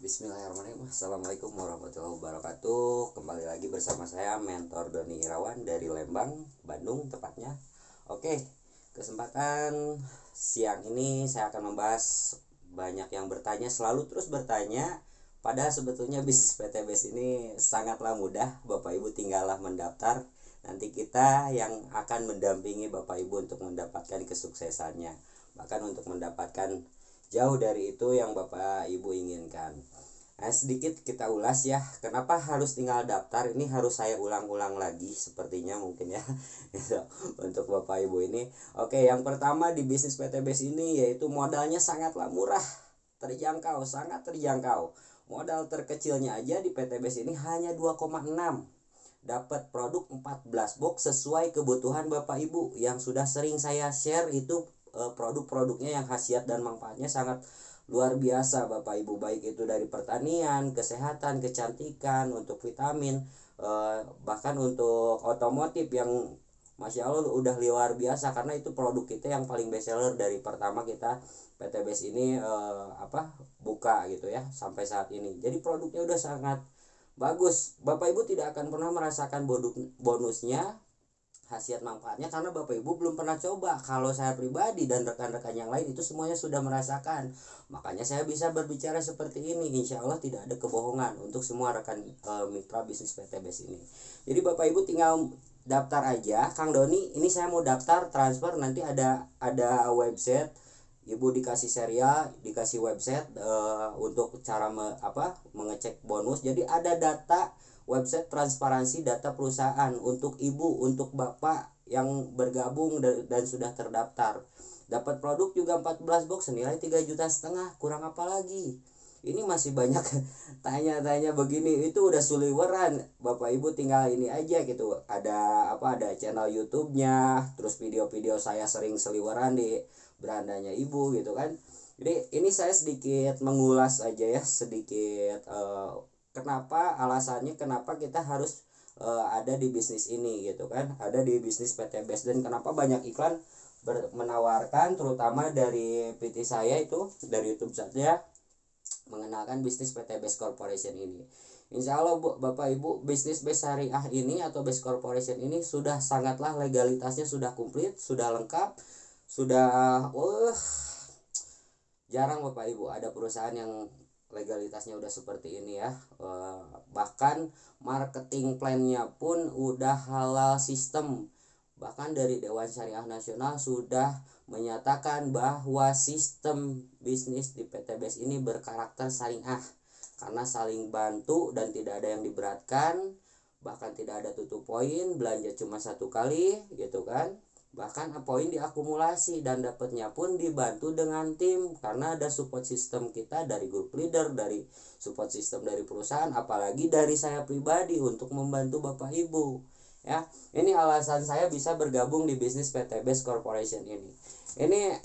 Bismillahirrahmanirrahim. Assalamualaikum warahmatullahi wabarakatuh. Kembali lagi bersama saya Mentor Doni Irawan dari Lembang, Bandung tepatnya. Oke, kesempatan siang ini saya akan membahas banyak yang bertanya, selalu terus bertanya. Padahal sebetulnya bisnis PTBS ini sangatlah mudah. Bapak Ibu tinggallah mendaftar. Nanti kita yang akan mendampingi Bapak Ibu untuk mendapatkan kesuksesannya. Bahkan untuk mendapatkan jauh dari itu yang Bapak Ibu inginkan. Nah, sedikit kita ulas ya, kenapa harus tinggal daftar. Ini harus saya ulang-ulang lagi sepertinya mungkin ya untuk Bapak Ibu ini. Oke, yang pertama di bisnis PTBS ini yaitu modalnya sangatlah murah, terjangkau, sangat terjangkau. Modal terkecilnya aja di PTBS ini hanya 2,6. Dapat produk 14 box sesuai kebutuhan Bapak Ibu. Yang sudah sering saya share itu produk-produknya yang khasiat dan manfaatnya sangat luar biasa Bapak Ibu, baik itu dari pertanian, kesehatan, kecantikan, untuk vitamin, bahkan untuk otomotif yang Masya Allah udah luar biasa, karena itu produk kita yang paling best seller dari pertama kita PTBS ini buka gitu ya sampai saat ini. Jadi produknya udah sangat bagus. Bapak Ibu tidak akan pernah merasakan bonusnya, khasiat manfaatnya, karena Bapak Ibu belum pernah coba. Kalau saya pribadi dan rekan-rekan yang lain itu semuanya sudah merasakan. Makanya saya bisa berbicara seperti ini. Insya Allah tidak ada kebohongan untuk semua rekan mitra bisnis PTBS ini. Jadi Bapak Ibu tinggal daftar aja. Kang Doni, ini saya mau daftar transfer, nanti ada website. Ibu dikasih serial, dikasih website untuk cara mengecek bonus. Jadi ada data website transparansi data perusahaan untuk ibu, untuk bapak yang bergabung dan sudah terdaftar. Dapat produk juga 14 box senilai 3,5 juta, kurang apa lagi? Ini masih banyak tanya-tanya begini, itu udah suliweran. Bapak Ibu tinggal ini aja gitu. Ada channel YouTube-nya, terus video-video saya sering seliweran di berandanya Ibu gitu kan. Jadi ini saya sedikit mengulas aja ya, sedikit kenapa, alasannya kenapa kita harus ada di bisnis ini gitu kan, ada di bisnis PTBS, dan kenapa banyak iklan menawarkan, terutama dari PT saya itu, dari YouTube saja mengenalkan bisnis PTBS Corporation ini. Insya Allah Bapak Ibu, bisnis base syariah ini atau base corporation ini sudah sangatlah legalitasnya sudah komplit, sudah lengkap, sudah jarang Bapak Ibu ada perusahaan yang legalitasnya udah seperti ini ya. Bahkan marketing plan-nya pun udah halal sistem. Bahkan dari Dewan Syariah Nasional sudah menyatakan bahwa sistem bisnis di PTBS ini berkarakter syariah, karena saling bantu dan tidak ada yang diberatkan, bahkan tidak ada tutup poin, belanja cuma satu kali gitu kan. Bahkan poin diakumulasi dan dapatnya pun dibantu dengan tim, karena ada support system kita dari group leader, dari support system dari perusahaan, apalagi dari saya pribadi untuk membantu Bapak Ibu ya. Ini alasan saya bisa bergabung di bisnis PTBS Corporation ini. Ini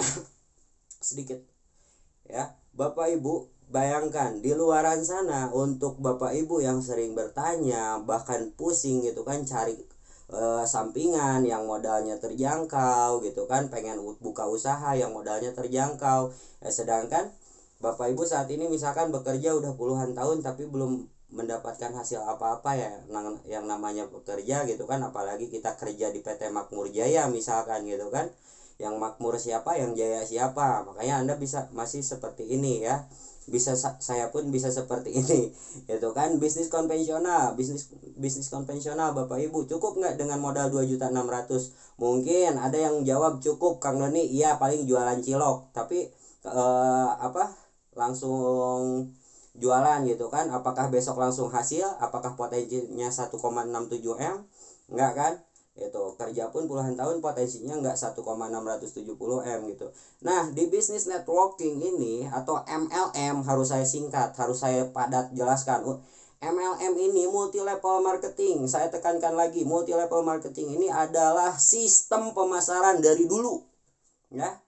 sedikit ya Bapak Ibu, bayangkan di luaran sana, untuk Bapak Ibu yang sering bertanya bahkan pusing gitu kan, cari sampingan yang modalnya terjangkau gitu kan, pengen buka usaha yang modalnya terjangkau, sedangkan Bapak Ibu saat ini misalkan bekerja udah puluhan tahun tapi belum mendapatkan hasil apa-apa ya, yang namanya bekerja gitu kan, apalagi kita kerja di PT Makmur Jaya misalkan gitu kan, yang makmur siapa, yang jaya siapa. Makanya Anda bisa masih seperti ini ya, bisa saya pun bisa seperti ini gitu kan. Bisnis konvensional Bapak Ibu, cukup nggak dengan modal 2.600.000? Mungkin ada yang jawab cukup Kang Doni, iya paling jualan cilok, tapi langsung jualan gitu kan, apakah besok langsung hasil, apakah potensinya 1,67 M? Enggak kan. Itu kerja pun puluhan tahun potensinya enggak 1,670 M gitu. Nah, di bisnis networking ini atau MLM, harus saya singkat, harus saya padat jelaskan. MLM ini multi level marketing. Saya tekankan lagi, multi level marketing ini adalah sistem pemasaran dari dulu ya.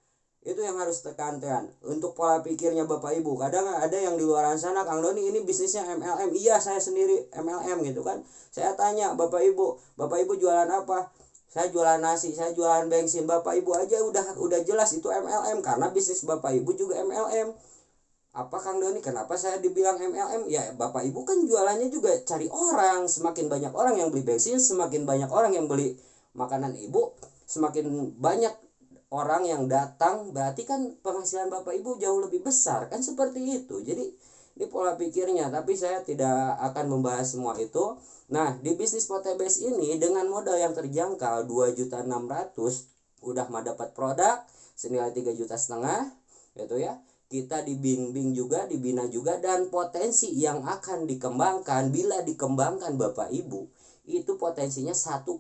Itu yang harus tekankan untuk pola pikirnya Bapak Ibu. Kadang ada yang di luar sana, Kang Doni ini bisnisnya MLM. Iya, saya sendiri MLM gitu kan. Saya tanya Bapak Ibu jualan apa? saya jualan nasi, saya jualan bensin, Bapak Ibu aja udah jelas itu MLM, karena bisnis Bapak Ibu juga MLM. Apa Kang Doni, kenapa saya dibilang MLM? Ya Bapak Ibu kan jualannya juga cari orang, semakin banyak orang yang beli bensin, semakin banyak orang yang beli makanan Ibu, semakin banyak orang yang datang, berarti kan penghasilan Bapak Ibu jauh lebih besar, kan seperti itu. Jadi ini pola pikirnya, tapi saya tidak akan membahas semua itu. Nah, di bisnis Potebes ini dengan modal yang terjangkau 2.600.000 udah mah dapat produk senilai 3,5 juta gitu ya. Kita dibimbing juga, dibina juga, dan potensi yang akan dikembangkan bila dikembangkan Bapak Ibu itu potensinya 1,670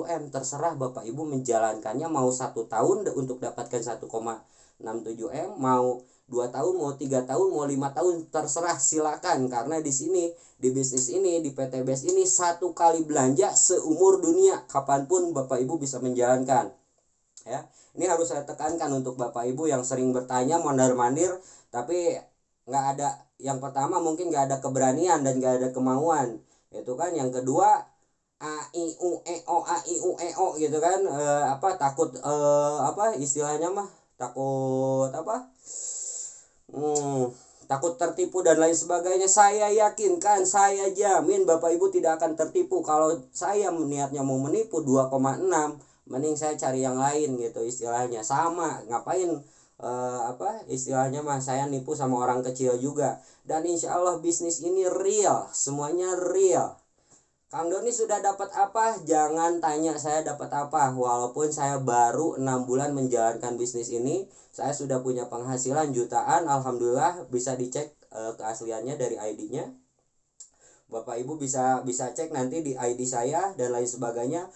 M. Terserah Bapak Ibu menjalankannya, mau 1 tahun untuk dapatkan 1,67 M, mau 2 tahun, mau 3 tahun, mau 5 tahun, terserah, silakan. Karena di sini, di bisnis ini, di Potebes ini, 1 kali belanja seumur dunia, kapanpun Bapak Ibu bisa menjalankan ya. Ini harus saya tekankan untuk Bapak Ibu yang sering bertanya mondar-mandir tapi nggak ada, yang pertama mungkin nggak ada keberanian dan nggak ada kemauan, itu kan. Yang kedua, a i u e o gitu kan, takut, apa istilahnya mah, takut apa, takut tertipu dan lain sebagainya. Saya yakinkan, saya jamin Bapak Ibu tidak akan tertipu. Kalau saya niatnya mau menipu 2,6, mending saya cari yang lain gitu istilahnya. Sama, ngapain istilahnya mah saya nipu sama orang kecil juga. Dan insya Allah bisnis ini real, semuanya real. Kang Doni sudah dapat apa? Jangan tanya saya dapat apa. Walaupun saya baru 6 bulan menjalankan bisnis ini, saya sudah punya penghasilan jutaan. Alhamdulillah, bisa dicek keasliannya dari ID-nya. Bapak Ibu bisa cek nanti di ID saya dan lain sebagainya.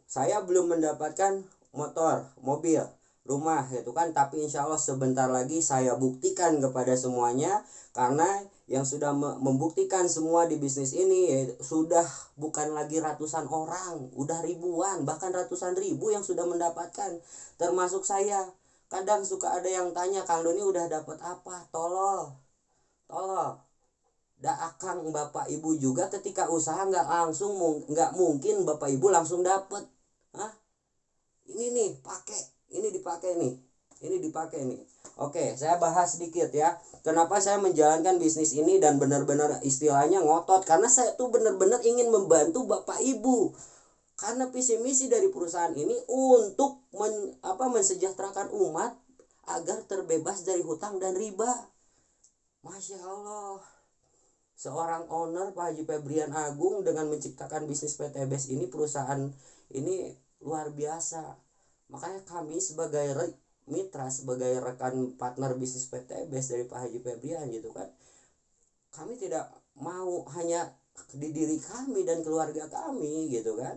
Saya belum mendapatkan motor, mobil, rumah gitu kan, tapi insya Allah sebentar lagi saya buktikan kepada semuanya. Karena yang sudah membuktikan semua di bisnis ini ya, sudah bukan lagi ratusan orang, udah ribuan, bahkan ratusan ribu yang sudah mendapatkan, termasuk saya. Kadang suka ada yang tanya, Kang Doni udah dapat apa? Tolol akang Bapak Ibu juga ketika usaha nggak mungkin Bapak Ibu langsung dapat. Ini nih dipakai nih. Oke, saya bahas sedikit ya. Kenapa saya menjalankan bisnis ini dan benar-benar istilahnya ngotot, karena saya tuh benar-benar ingin membantu Bapak Ibu. Karena visi misi dari perusahaan ini untuk mensejahterakan umat agar terbebas dari hutang dan riba. Masya Allah. Seorang owner Pak Haji Febrian Agung dengan menciptakan bisnis Potebes ini, perusahaan ini luar biasa. Makanya kami sebagai mitra, sebagai rekan partner bisnis Potebes dari Pak Haji Febrian gitu kan, kami tidak mau hanya di diri kami dan keluarga kami gitu kan.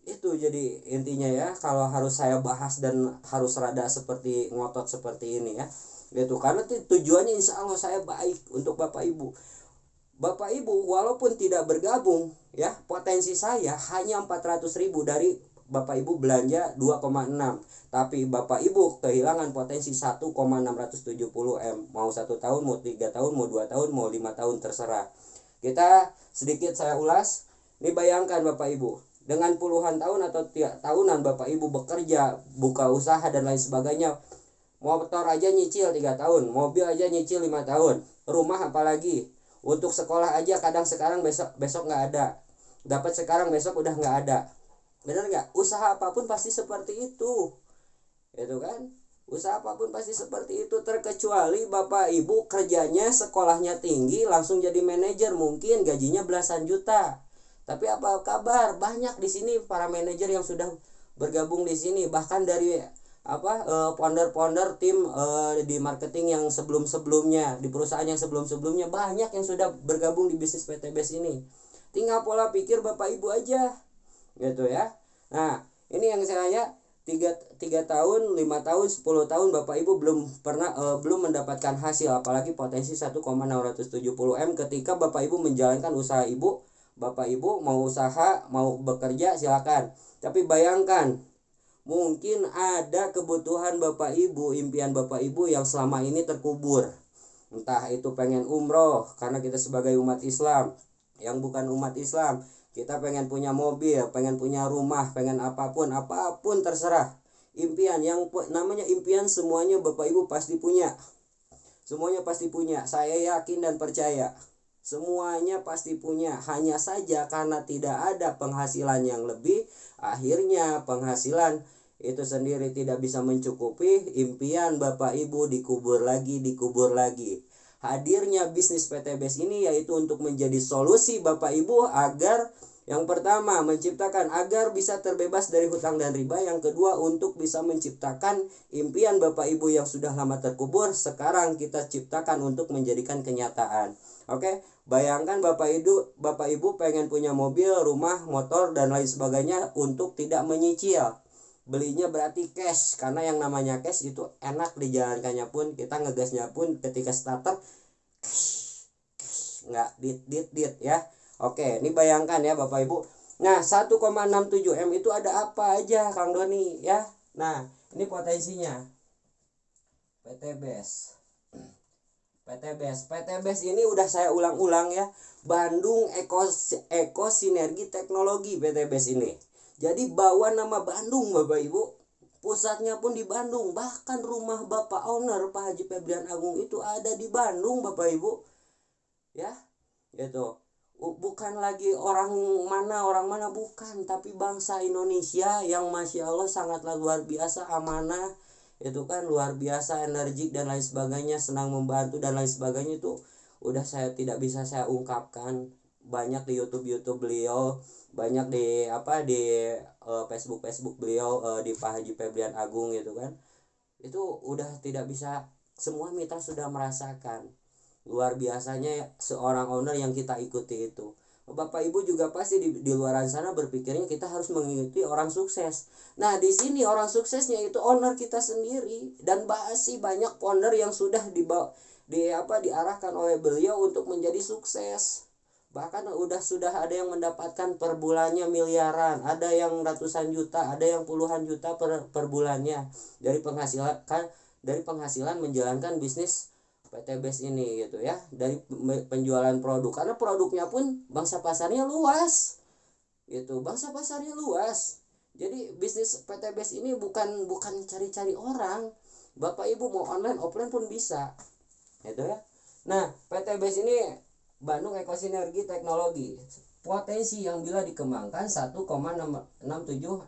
Itu jadi intinya ya, kalau harus saya bahas dan harus rada seperti ngotot seperti ini ya gitu. Karena tujuannya insya Allah saya baik untuk Bapak Ibu. Bapak Ibu walaupun tidak bergabung ya, potensi saya hanya 400.000 dari Bapak Ibu belanja 2,6, tapi Bapak Ibu kehilangan potensi 1,670 M. Mau 1 tahun, mau 3 tahun, mau 2 tahun, mau 5 tahun, terserah. Kita sedikit saya ulas. Ini bayangkan Bapak Ibu, dengan puluhan tahun atau tahunan Bapak Ibu bekerja, buka usaha dan lain sebagainya. Motor aja nyicil 3 tahun, mobil aja nyicil 5 tahun, rumah apalagi. Untuk sekolah aja kadang sekarang besok nggak ada. Dapat sekarang besok udah nggak ada. Benar nggak? Usaha apapun pasti seperti itu, itu kan? Usaha apapun pasti seperti itu, terkecuali Bapak Ibu kerjanya sekolahnya tinggi langsung jadi manajer, mungkin gajinya belasan juta. Tapi apa kabar? Banyak di sini para manajer yang sudah bergabung di sini, bahkan dari founder tim di marketing yang sebelumnya, di perusahaan yang sebelumnya banyak yang sudah bergabung di bisnis Potebes ini. Tinggal pola pikir Bapak Ibu aja gitu ya. Nah, ini yang saya tanya, 3 tahun, 5 tahun, 10 tahun Bapak Ibu belum mendapatkan hasil, apalagi potensi 1,670 M. Ketika Bapak Ibu menjalankan usaha Ibu, Bapak Ibu mau usaha, mau bekerja silakan. Tapi bayangkan, mungkin ada kebutuhan Bapak Ibu, impian Bapak Ibu yang selama ini terkubur. Entah itu pengen umroh karena kita sebagai umat Islam, yang bukan umat Islam Kita pengen punya mobil, pengen punya rumah, pengen apapun terserah. Impian, yang namanya impian semuanya Bapak Ibu pasti punya. Semuanya pasti punya, saya yakin dan percaya. Semuanya pasti punya, hanya saja karena tidak ada penghasilan yang lebih, akhirnya penghasilan itu sendiri tidak bisa mencukupi, impian Bapak Ibu dikubur lagi. Hadirnya bisnis PTBS ini yaitu untuk menjadi solusi Bapak Ibu agar yang pertama menciptakan agar bisa terbebas dari hutang dan riba. Yang kedua untuk bisa menciptakan impian Bapak Ibu yang sudah lama terkubur, sekarang kita ciptakan untuk menjadikan kenyataan. Oke, bayangkan Bapak Ibu pengen punya mobil, rumah, motor dan lain sebagainya untuk tidak menyicil. Belinya berarti cash, karena yang namanya cash itu enak dijalankannya pun, kita ngegasnya pun ketika starter nggak dit ya. Oke, ini bayangkan ya Bapak Ibu. Nah, 1,67 M itu ada apa aja Kang Doni ya. Nah, ini potensinya. PTBS ini udah saya ulang-ulang ya. Bandung Eko Sinergi Teknologi PTBS ini. Jadi bawa nama Bandung Bapak Ibu. Pusatnya pun di Bandung. Bahkan rumah Bapak owner Pak Haji Febrian Agung itu ada di Bandung Bapak Ibu. Ya, gitu. Bukan lagi orang mana bukan, tapi bangsa Indonesia yang Masya Allah sangatlah luar biasa amanah, itu kan luar biasa energik dan lain sebagainya, senang membantu dan lain sebagainya. Itu udah tidak bisa saya ungkapkan. Banyak di YouTube beliau, banyak di Facebook beliau, di Pak Haji Febrian Agung gitu kan. Itu udah tidak bisa, semua mitra sudah merasakan luar biasanya seorang owner yang kita ikuti itu. Bapak Ibu juga pasti di luar sana berpikirnya kita harus mengikuti orang sukses. Nah, di sini orang suksesnya itu owner kita sendiri, dan masih banyak founder yang sudah diarahkan oleh beliau untuk menjadi sukses. Bahkan sudah ada yang mendapatkan per bulannya miliaran, ada yang ratusan juta, ada yang puluhan juta per bulannya dari penghasilan menjalankan bisnis PTBS ini gitu ya, dari penjualan produk, karena produknya pun bangsa pasarnya luas gitu, jadi bisnis PTBS ini bukan cari-cari orang. Bapak Ibu mau online offline pun bisa gitu ya. Nah, PTBS ini Bandung Eko Sinergi Teknologi, potensi yang bila dikembangkan 1,67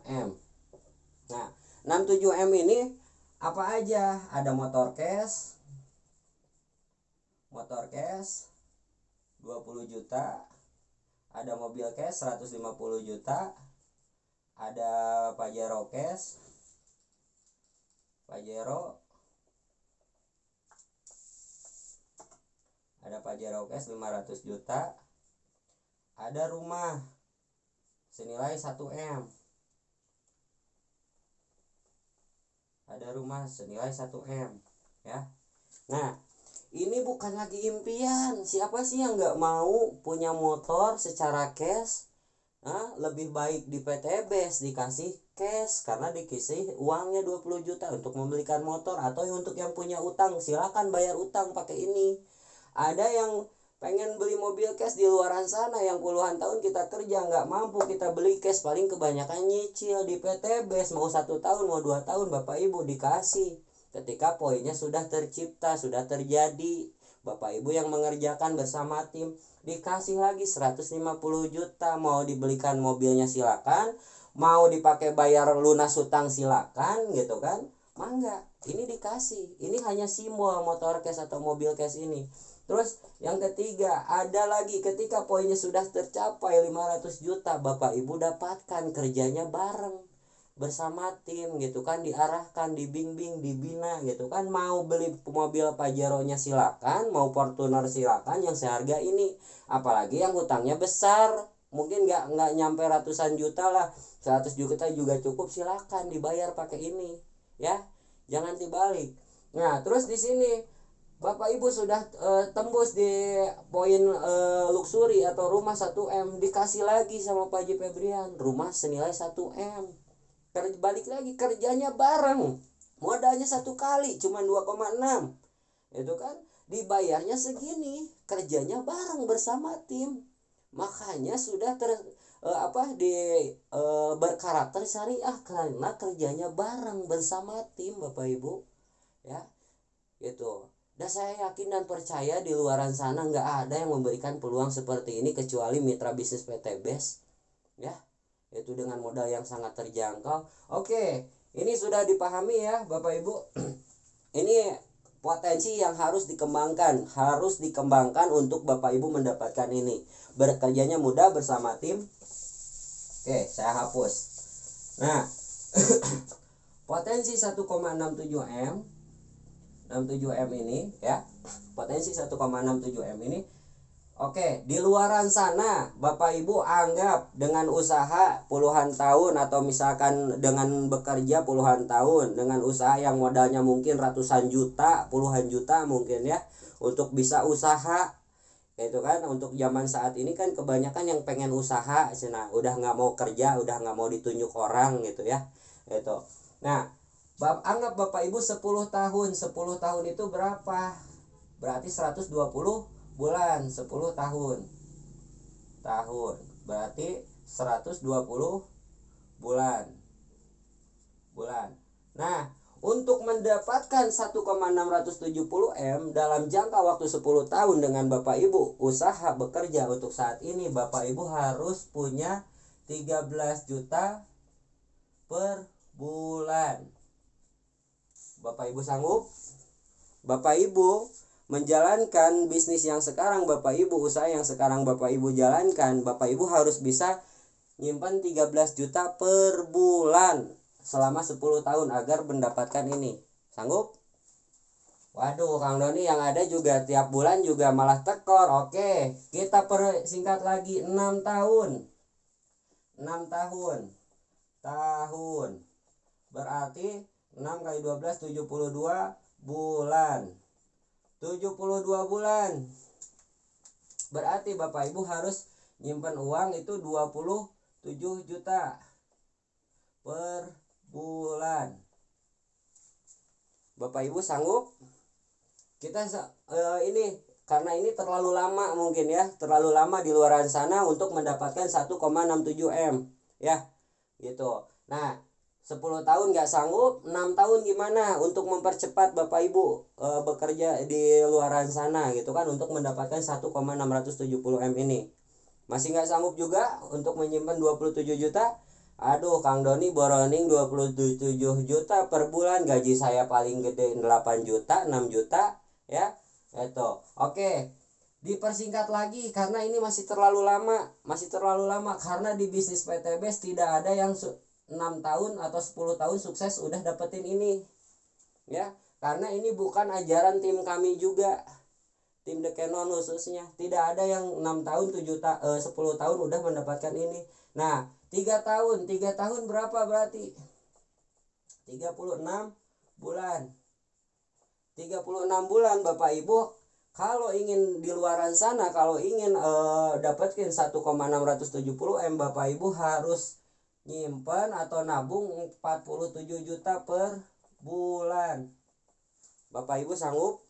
M. Nah, 67 M ini apa aja? Ada motor cash 20 juta, ada mobil cash 150 juta, ada Pajero cash, ada Pajero cash 500 juta, ada rumah senilai 1 M, ya. Nah, ini bukan lagi impian. Siapa sih yang nggak mau punya motor secara cash? Lebih baik di PTBS dikasih cash, karena dikasih uangnya 20 juta untuk membelikan motor. Atau untuk yang punya utang, silakan bayar utang pakai ini. Ada yang pengen beli mobil cash di luaran sana, yang puluhan tahun kita kerja nggak mampu kita beli cash, paling kebanyakan nyicil. Di PTBS mau 1 tahun mau 2 tahun Bapak Ibu dikasih. Ketika poinnya sudah tercipta, sudah terjadi, Bapak Ibu yang mengerjakan bersama tim, dikasih lagi 150 juta. Mau dibelikan mobilnya silakan, mau dipakai bayar lunas hutang silakan gitu kan, mangga. Ini dikasih, ini hanya simbol motor cash atau mobil cash ini. Terus yang ketiga, ada lagi ketika poinnya sudah tercapai 500 juta, Bapak Ibu dapatkan kerjanya bareng bersama tim gitu kan, diarahkan, dibimbing, dibina gitu kan. Mau beli mobil Pajero-nya silakan, mau Fortuner silakan yang seharga ini. Apalagi yang hutangnya besar, mungkin nggak nyampe ratusan juta lah, 100 juta juga cukup, silakan dibayar pakai ini ya, jangan dibalik. Nah, terus di sini Bapak Ibu sudah tembus di poin luxury atau rumah 1 M, dikasih lagi sama Pak Haji Febrian rumah senilai 1 M. Balik lagi, kerjanya bareng, modalnya 1 kali cuma 2,6, itu kan, dibayarnya segini, kerjanya bareng bersama tim. Makanya sudah berkarakter syariah karena kerjanya bareng bersama tim Bapak Ibu ya gitu. Dan saya yakin dan percaya di luaran sana nggak ada yang memberikan peluang seperti ini kecuali mitra bisnis PT Best ya, itu dengan modal yang sangat terjangkau. Oke, ini sudah dipahami ya Bapak Ibu. Ini potensi yang harus dikembangkan untuk Bapak Ibu mendapatkan ini. Bekerjanya mudah bersama tim. Oke, saya hapus. Nah, potensi 1,67 M ini ya. Potensi 1,67 M ini. Oke, di luaran sana Bapak Ibu anggap dengan usaha puluhan tahun atau misalkan dengan bekerja puluhan tahun dengan usaha yang modalnya mungkin ratusan juta, puluhan juta mungkin ya untuk bisa usaha. Itu kan untuk zaman saat ini kan kebanyakan yang pengen usaha, nah udah nggak mau kerja, udah nggak mau ditunjuk orang gitu ya. Itu. Nah, anggap Bapak Ibu 10 tahun. 10 tahun itu berapa? Berarti 120 bulan. 10 tahun berarti 120 bulan. Nah, untuk mendapatkan 1,670 M dalam jangka waktu 10 tahun dengan Bapak Ibu usaha bekerja untuk saat ini, Bapak Ibu harus punya 13 juta per bulan. Bapak Ibu sanggup? Bapak Ibu menjalankan bisnis yang sekarang Bapak Ibu, usaha yang sekarang Bapak Ibu jalankan, Bapak Ibu harus bisa nyimpan 13 juta per bulan selama 10 tahun agar mendapatkan ini. Sanggup? Waduh, Kang Doni yang ada juga tiap bulan juga malah tekor. Oke, kita persingkat lagi 6 tahun. 6 tahun. Berarti 6 kali 12 72 bulan. 72 bulan. Berarti Bapak Ibu harus nyimpan uang itu 27 juta per bulan. Bapak Ibu sanggup? Kita ini karena ini terlalu lama mungkin ya, terlalu lama di luaran sana untuk mendapatkan 1,67 M ya. Gitu. Nah, 10 tahun nggak sanggup, 6 tahun gimana untuk mempercepat Bapak Ibu bekerja di luaran sana gitu kan untuk mendapatkan 1,670 M ini. Masih nggak sanggup juga untuk menyimpan 27 juta? Aduh, Kang Doni borrowing 27 juta per bulan, gaji saya paling gede 8 juta, 6 juta ya. Itu. Oke. Dipersingkat lagi karena ini masih terlalu lama karena di bisnis PT Best tidak ada yang 6 tahun atau 10 tahun sukses udah dapetin ini ya, karena ini bukan ajaran tim kami juga, tim The Canon khususnya tidak ada yang 6 tahun 10 tahun udah mendapatkan ini. Nah, 3 tahun berapa berarti 36 bulan. 36 bulan Bapak Ibu kalau ingin di luaran sana, kalau ingin dapetin 1,670 M, Bapak Ibu harus nyimpen atau nabung 47 juta per bulan. Bapak Ibu sanggup?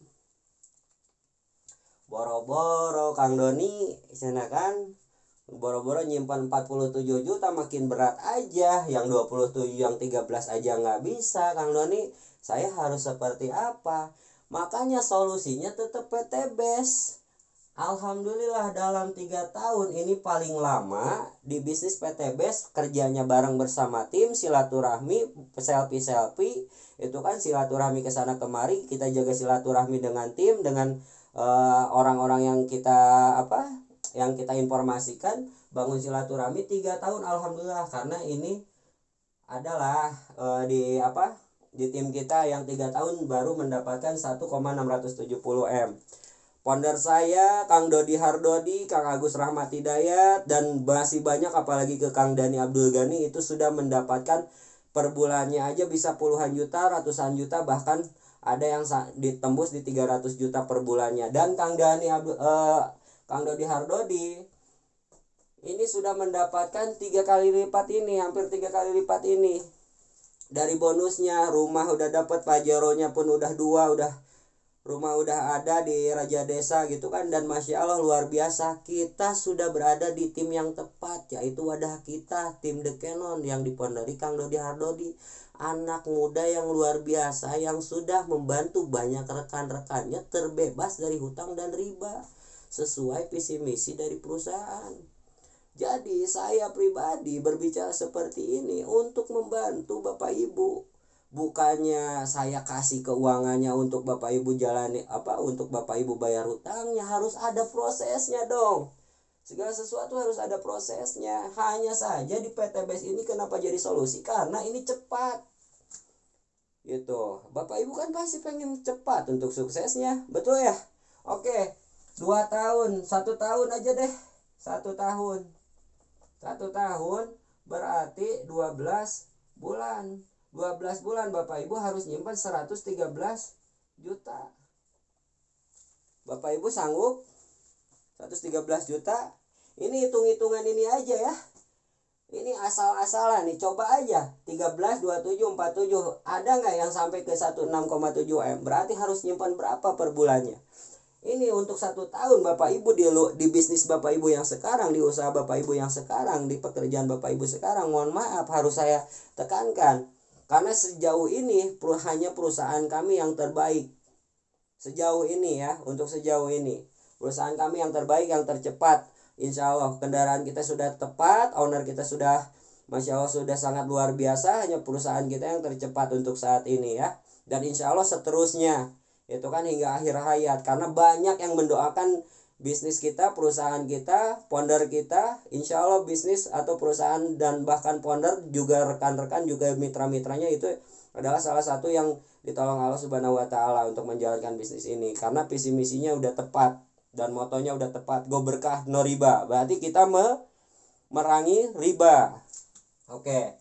Boro-boro Kang Doni sana kan boro-boro nyimpan 47 juta makin berat aja, yang 27 yang 13 aja nggak bisa. Kang Doni, saya harus seperti apa? Makanya solusinya tetap PT Best. Alhamdulillah dalam 3 tahun ini paling lama di bisnis PT Best, kerjanya bareng bersama tim, silaturahmi, selfie itu kan silaturahmi kesana kemari, kita jaga silaturahmi dengan tim, dengan orang-orang yang kita informasikan, bangun silaturahmi 3 tahun alhamdulillah, karena ini adalah di tim kita yang 3 tahun baru mendapatkan 1,670 M. Founder saya Kang Dodi Hardodi, Kang Agus Rahmat Hidayat, dan masih banyak apalagi ke Kang Dani Abdul Ghani itu sudah mendapatkan per bulannya aja bisa puluhan juta, ratusan juta, bahkan ada yang ditembus di 300 juta per bulannya. Dan Kang Dodi Hardodi ini sudah mendapatkan 3 kali lipat ini, hampir 3 kali lipat ini. Dari bonusnya, rumah udah dapat, pajaronya pun udah 2, udah rumah udah ada di Raja Desa gitu kan, dan Masya Allah luar biasa, kita sudah berada di tim yang tepat, yaitu wadah kita, tim The Canon yang dipondori Kang Dodi Hardodi, anak muda yang luar biasa yang sudah membantu banyak rekan-rekannya terbebas dari hutang dan riba sesuai visi misi dari perusahaan. Jadi saya pribadi berbicara seperti ini untuk membantu Bapak Ibu. Bukannya saya kasih keuangannya untuk Bapak Ibu jalani untuk Bapak Ibu bayar hutangnya, harus ada prosesnya dong. Segala sesuatu harus ada prosesnya. Hanya saja di PTBS ini kenapa jadi solusi? Karena ini cepat. Gitu. Bapak Ibu kan pasti pengen cepat untuk suksesnya, betul ya? Oke. 2 tahun, 1 tahun aja deh. 1 tahun. 1 tahun berarti 12 bulan. 12 bulan Bapak Ibu harus nyimpan 113 juta. Bapak Ibu sanggup 113 juta? Ini hitung-hitungan ini aja ya. Ini asal-asalan nih, coba aja 13, 27, 47. Ada nggak yang sampai ke 16,7 M? Berarti harus nyimpan berapa per bulannya? Ini untuk 1 tahun Bapak Ibu di bisnis Bapak Ibu yang sekarang, di usaha Bapak Ibu yang sekarang, di pekerjaan Bapak Ibu sekarang. Mohon maaf harus saya tekankan. Karena sejauh ini hanya perusahaan kami yang terbaik. Sejauh ini ya, untuk sejauh ini. Perusahaan kami yang terbaik, yang tercepat. Insya Allah kendaraan kita sudah tepat, owner kita sudah, Masya Allah sudah sangat luar biasa. Hanya perusahaan kita yang tercepat untuk saat ini ya. Dan insya Allah seterusnya. Itu kan hingga akhir hayat. Karena banyak yang mendoakan bisnis kita, perusahaan kita, founder kita, insya Allah bisnis atau perusahaan dan bahkan founder juga rekan-rekan juga mitra-mitranya itu adalah salah satu yang ditolong Allah Subhanahu wa taala untuk menjalankan bisnis ini, karena visi misinya udah tepat dan motonya udah tepat, go berkah no riba. Berarti kita memerangi riba. Oke.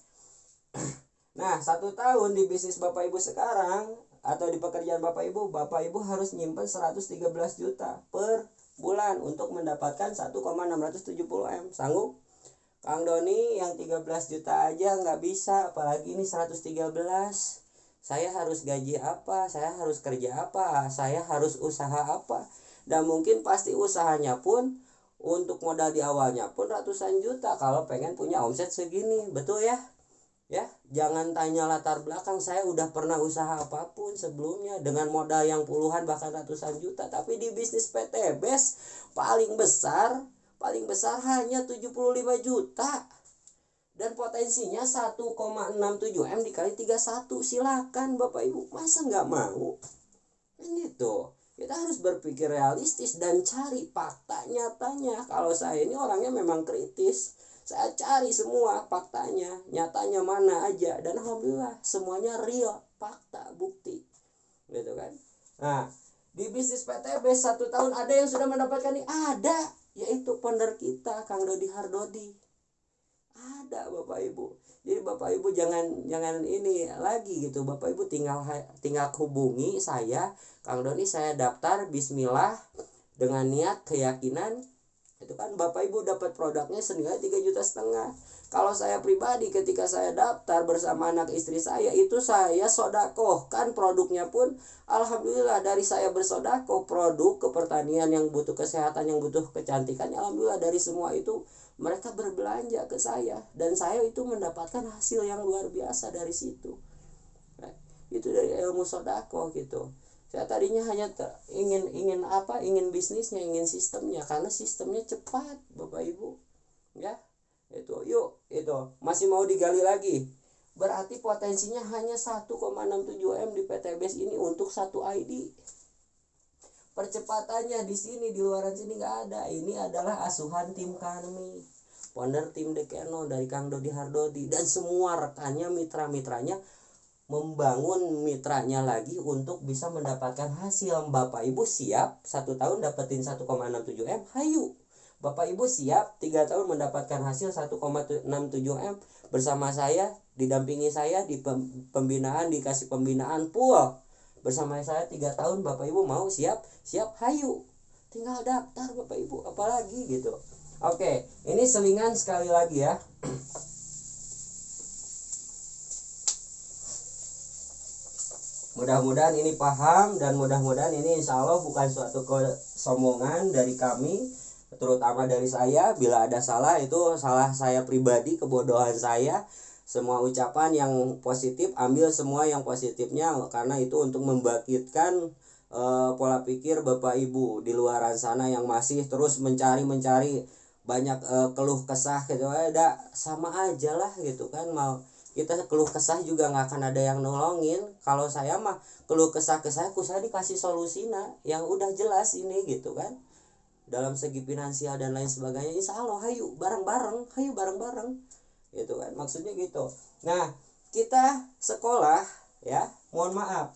Nah, 1 tahun di bisnis Bapak Ibu sekarang atau di pekerjaan Bapak Ibu harus nyimpen 113 juta per bulan untuk mendapatkan 1,670 M. Sanggup? Kang Doni yang 13 juta aja nggak bisa, apalagi ini 113. Saya harus gaji apa? Saya harus kerja apa? Saya harus usaha apa? Dan mungkin pasti usahanya pun untuk modal di awalnya pun ratusan juta kalau pengen punya omset segini, betul ya? Ya, jangan tanya latar belakang, saya udah pernah usaha apapun sebelumnya dengan modal yang puluhan bahkan ratusan juta, tapi di bisnis PTBS paling besar hanya 75 juta dan potensinya 1,67 M dikali 31. Silakan Bapak Ibu, masa nggak mau? Kan gitu. Kita harus berpikir realistis dan cari fakta nyatanya. Kalau saya ini orangnya memang kritis, saya cari semua faktanya, nyatanya mana aja, dan alhamdulillah semuanya real, fakta, bukti, gitu kan. Nah, di bisnis PTB 1 tahun ada yang sudah mendapatkan ini, ada, yaitu founder kita Kang Dodi Hardodi. Ada Bapak Ibu. Jadi Bapak Ibu jangan ini lagi gitu. Bapak Ibu tinggal hubungi saya, Kang Doni, saya daftar bismillah dengan niat keyakinan. Itu kan Bapak Ibu dapat produknya senilai 3,5 juta. Kalau saya pribadi ketika saya daftar bersama anak istri saya, itu saya sodakoh kan produknya pun alhamdulillah. Dari saya bersodakoh produk kepertanian yang butuh kesehatan, yang butuh kecantikan, alhamdulillah dari semua itu mereka berbelanja ke saya dan saya itu mendapatkan hasil yang luar biasa dari situ. Nah, itu dari ilmu sodakoh gitu. Saya tadinya hanya ingin bisnisnya, ingin sistemnya, karena sistemnya cepat Bapak Ibu. Ya, itu masih mau digali lagi. Berarti potensinya hanya 1,67 M di PTBS ini untuk 1 ID. Percepatannya di sini, di luaran sini nggak ada. Ini adalah asuhan tim kami, founder tim The Canon dari Kang Dodi Hardodi dan semua rekannya, mitra-mitranya, membangun mitranya lagi untuk bisa mendapatkan hasil. Bapak Ibu siap 1 tahun dapetin 1,67 M? Hayu. Bapak Ibu siap 3 tahun mendapatkan hasil 1,67 M bersama saya, didampingi saya di pembinaan, dikasih pembinaan full bersama saya 3 tahun. Bapak Ibu mau siap? Hayu. Tinggal daftar Bapak Ibu, apalagi gitu. Oke, ini selingan sekali lagi ya. Mudah-mudahan ini paham, dan mudah-mudahan ini insya Allah bukan suatu kesombongan dari kami, terutama dari saya. Bila ada salah, itu salah saya pribadi, kebodohan saya. Semua ucapan yang positif, ambil semua yang positifnya, karena itu untuk membangkitkan pola pikir Bapak Ibu di luaran sana yang masih terus mencari banyak keluh kesah gitu. Ada sama aja lah gitu kan, mau kita keluh kesah juga nggak akan ada yang nolongin. Kalau saya mah keluh kesah ke saya dikasih solusinya yang udah jelas ini gitu kan, dalam segi finansial dan lain sebagainya. Insya Allah hayu bareng-bareng, gitu kan, maksudnya gitu. Nah, kita sekolah ya, mohon maaf,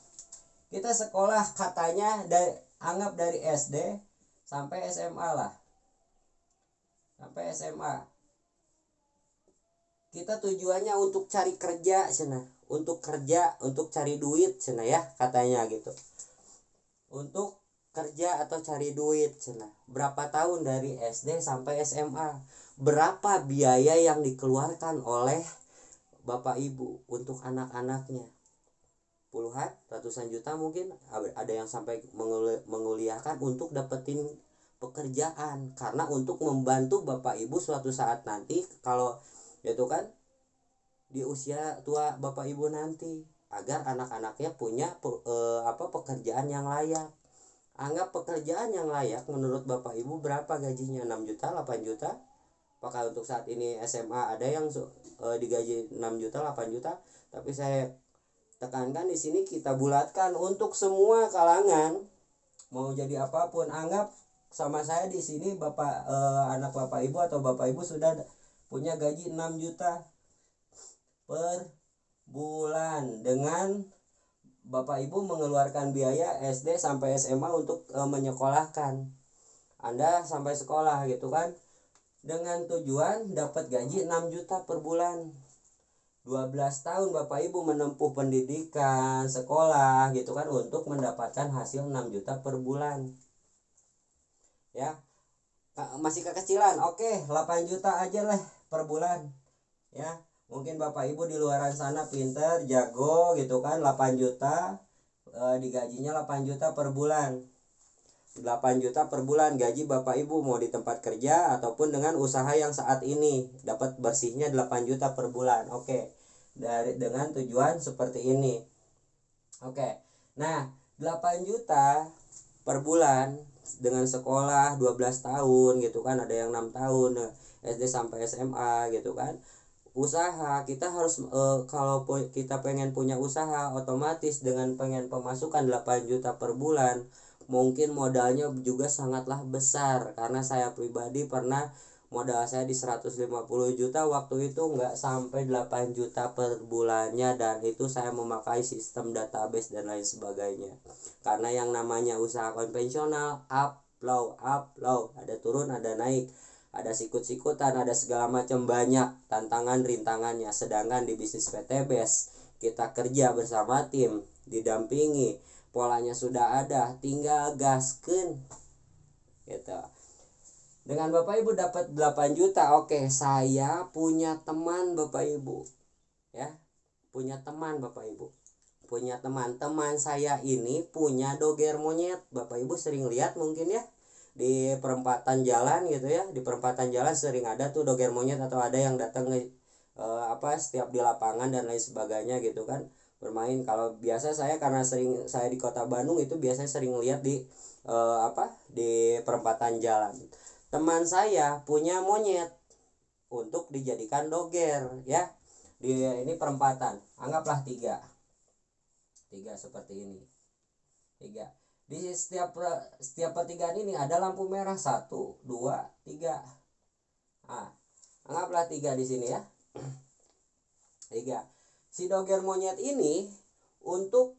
kita sekolah katanya anggap dari SD sampai SMA lah, sampai SMA. Kita tujuannya untuk cari kerja cina, untuk cari duit cina ya, katanya gitu, untuk kerja atau cari duit cina. Berapa tahun dari SD sampai SMA, berapa biaya yang dikeluarkan oleh Bapak Ibu untuk anak-anaknya? Puluhan, ratusan juta mungkin. Ada yang sampai menguliahkan untuk dapetin pekerjaan, karena untuk membantu Bapak Ibu suatu saat nanti, kalau itu kan di usia tua Bapak Ibu nanti, agar anak-anaknya punya pekerjaan yang layak. Anggap pekerjaan yang layak menurut Bapak Ibu berapa gajinya? 6 juta, 8 juta? Apakah untuk saat ini SMA ada yang digaji 6 juta, 8 juta? Tapi saya tekankan di sini, kita bulatkan untuk semua kalangan, mau jadi apapun. Anggap sama saya di sini anak Bapak Ibu atau Bapak Ibu sudah punya gaji 6 juta per bulan, dengan Bapak Ibu mengeluarkan biaya SD sampai SMA untuk menyekolahkan Anda sampai sekolah gitu kan, dengan tujuan dapat gaji 6 juta per bulan. 12 tahun Bapak Ibu menempuh pendidikan sekolah gitu kan, untuk mendapatkan hasil 6 juta per bulan ya. Masih kekecilan, oke, 8 juta aja lah per bulan ya. Mungkin Bapak Ibu di luaran sana pinter, jago gitu kan, 8 juta digajinya 8 juta per bulan. 8 juta per bulan gaji Bapak Ibu, mau di tempat kerja ataupun dengan usaha yang saat ini, dapat bersihnya 8 juta per bulan. Oke. Dengan tujuan seperti ini. Oke. Nah, 8 juta per bulan dengan sekolah 12 tahun gitu kan, ada yang 6 tahun SD sampai SMA gitu kan. Usaha kita harus kalau kita pengen punya usaha, otomatis dengan pengen pemasukan 8 juta per bulan, mungkin modalnya juga sangatlah besar. Karena saya pribadi pernah modal saya di 150 juta, waktu itu nggak sampai 8 juta per bulannya, dan itu saya memakai sistem database dan lain sebagainya. Karena yang namanya usaha konvensional, up low, ada turun ada naik, ada sikut-sikutan, ada segala macam, banyak tantangan rintangannya. Sedangkan di bisnis PTBS kita kerja bersama tim, didampingi, polanya sudah ada, tinggal gaskeun gitu. Dengan Bapak Ibu dapat 8 juta, oke, saya punya teman Bapak Ibu ya, punya teman Bapak Ibu, punya teman saya ini punya doger monyet. Bapak Ibu sering lihat mungkin ya di perempatan jalan gitu ya, di perempatan jalan sering ada tuh doger monyet, atau ada yang datang setiap di lapangan dan lain sebagainya gitu kan, bermain. Kalau biasa saya, karena saya di Kota Bandung, itu biasanya sering lihat di di perempatan jalan. Teman saya punya monyet untuk dijadikan doger ya, di ini perempatan, anggaplah tiga seperti ini, tiga. Di setiap pertigaan ini ada lampu merah 1, 2, 3. Anggaplah 3 di sini ya. 3. Si doger monyet ini untuk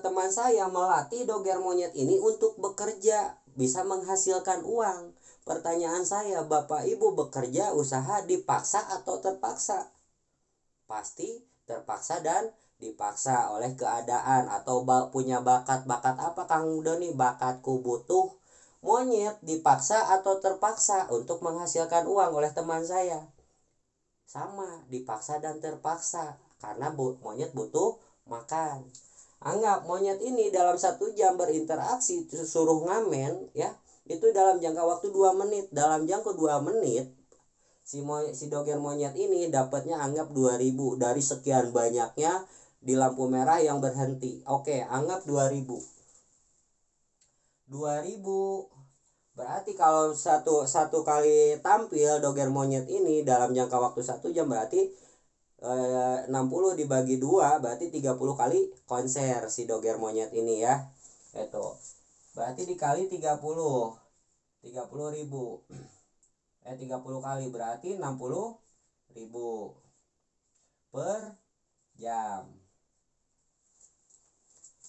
teman saya melatih doger monyet ini untuk bekerja, bisa menghasilkan uang. Pertanyaan saya, Bapak Ibu bekerja usaha dipaksa atau terpaksa? Pasti terpaksa dan dipaksa oleh keadaan, atau punya bakat apa Kang Doni? Bakatku butuh monyet, dipaksa atau terpaksa untuk menghasilkan uang oleh teman saya? Sama, dipaksa dan terpaksa, karena monyet butuh makan. Anggap monyet ini dalam 1 jam berinteraksi suruh ngamen ya, itu dalam jangka waktu 2 menit. Dalam jangka 2 menit si doger monyet ini dapatnya anggap 2000 dari sekian banyaknya di lampu merah yang berhenti. Oke, anggap 2000 berarti kalau satu kali tampil doger monyet ini dalam jangka waktu 1 jam, berarti 60 dibagi 2 berarti 30 kali konser si doger monyet ini ya. Itu berarti dikali 30 ribu 30 kali berarti 60.000 per jam.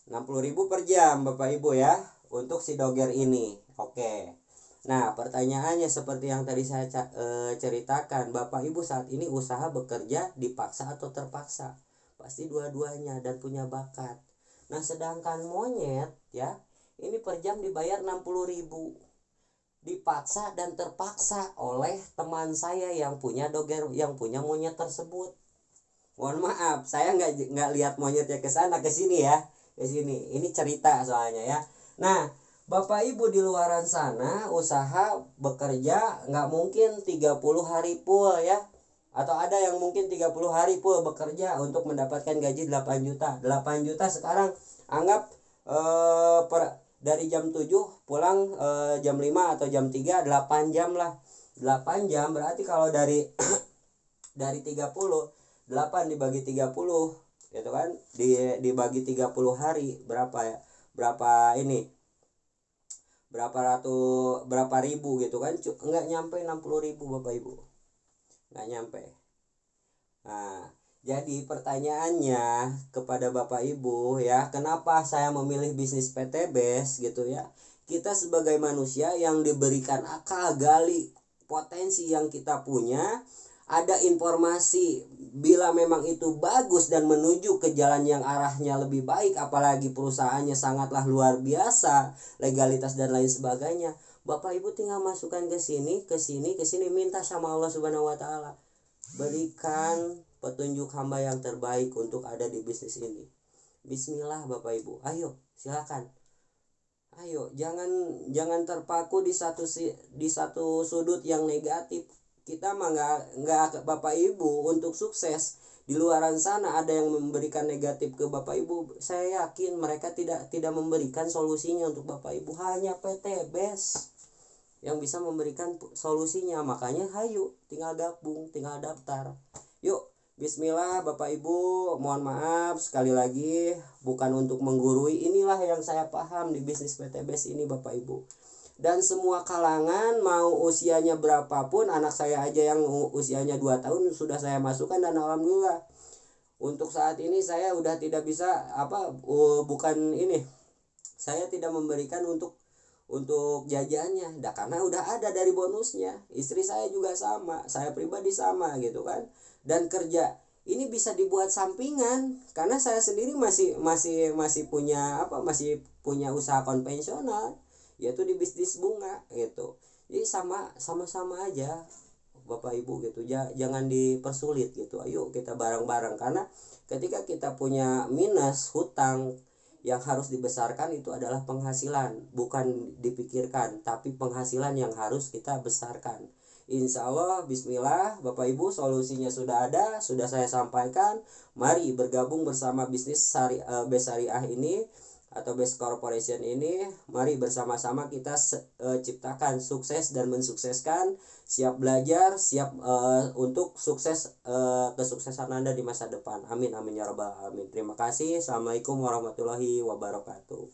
60.000 per jam Bapak Ibu ya untuk si doger ini. Oke. Nah, pertanyaannya seperti yang tadi saya ceritakan, Bapak Ibu saat ini usaha bekerja dipaksa atau terpaksa? Pasti dua-duanya dan punya bakat. Nah, sedangkan monyet ya, ini per jam dibayar 60.000. Dipaksa dan terpaksa oleh teman saya yang punya doger, yang punya monyet tersebut. Mohon maaf, saya nggak lihat monyetnya ke sana ke sini ya. Ke sini. Ini cerita soalnya ya. Nah, Bapak Ibu di luaran sana usaha bekerja nggak mungkin 30 hari full ya. Atau ada yang mungkin 30 hari full bekerja untuk mendapatkan gaji 8 juta. 8 juta sekarang anggap dari jam 7 pulang jam 5 atau jam 3, 8 jam lah. 8 jam berarti kalau dari 30, 8 dibagi 30 gitu kan, dibagi 30 hari berapa ya, berapa ribu gitu kan, nggak nyampe 60.000 Bapak Ibu, nggak nyampe. Nah, jadi pertanyaannya kepada Bapak Ibu ya, kenapa saya memilih bisnis PTBS gitu ya. Kita sebagai manusia yang diberikan akal, gali potensi yang kita punya, ada informasi bila memang itu bagus dan menuju ke jalan yang arahnya lebih baik, apalagi perusahaannya sangatlah luar biasa, legalitas dan lain sebagainya, Bapak Ibu tinggal masukkan ke sini, minta sama Allah Subhanahu wa taala, berikan petunjuk hamba yang terbaik untuk ada di bisnis ini. Bismillah Bapak Ibu, ayo silakan. Ayo, jangan terpaku di satu sudut yang negatif. Kita mah nggak Bapak Ibu untuk sukses di luaran sana ada yang memberikan negatif ke Bapak Ibu. Saya yakin mereka tidak memberikan solusinya untuk Bapak Ibu. Hanya PTBS yang bisa memberikan solusinya. Makanya hayu, tinggal gabung, tinggal daftar. Yuk, bismillah Bapak Ibu, mohon maaf sekali lagi bukan untuk menggurui, inilah yang saya paham di bisnis PTBS ini Bapak Ibu. Dan semua kalangan mau usianya berapapun, anak saya aja yang usianya 2 tahun sudah saya masukkan, dan alhamdulillah untuk saat ini saya udah tidak bisa saya tidak memberikan untuk jajannya, karena udah ada dari bonusnya. Istri saya juga sama, saya pribadi sama gitu kan. Dan kerja ini bisa dibuat sampingan karena saya sendiri masih punya usaha konvensional, yaitu di bisnis bunga gitu. Jadi sama-sama aja Bapak Ibu gitu, jangan dipersulit gitu. Ayo kita bareng-bareng, karena ketika kita punya minus hutang, yang harus dibesarkan itu adalah penghasilan, bukan dipikirkan, tapi penghasilan yang harus kita besarkan. Insya Allah, bismillah Bapak Ibu, solusinya sudah ada, sudah saya sampaikan. Mari bergabung bersama bisnis BES Syariah ini atau BES Corporation ini. Mari bersama-sama kita ciptakan sukses dan mensukseskan. Siap belajar, siap untuk sukses, kesuksesan Anda di masa depan. Amin amin ya rabbal alamin. Terima kasih. Assalamualaikum warahmatullahi wabarakatuh.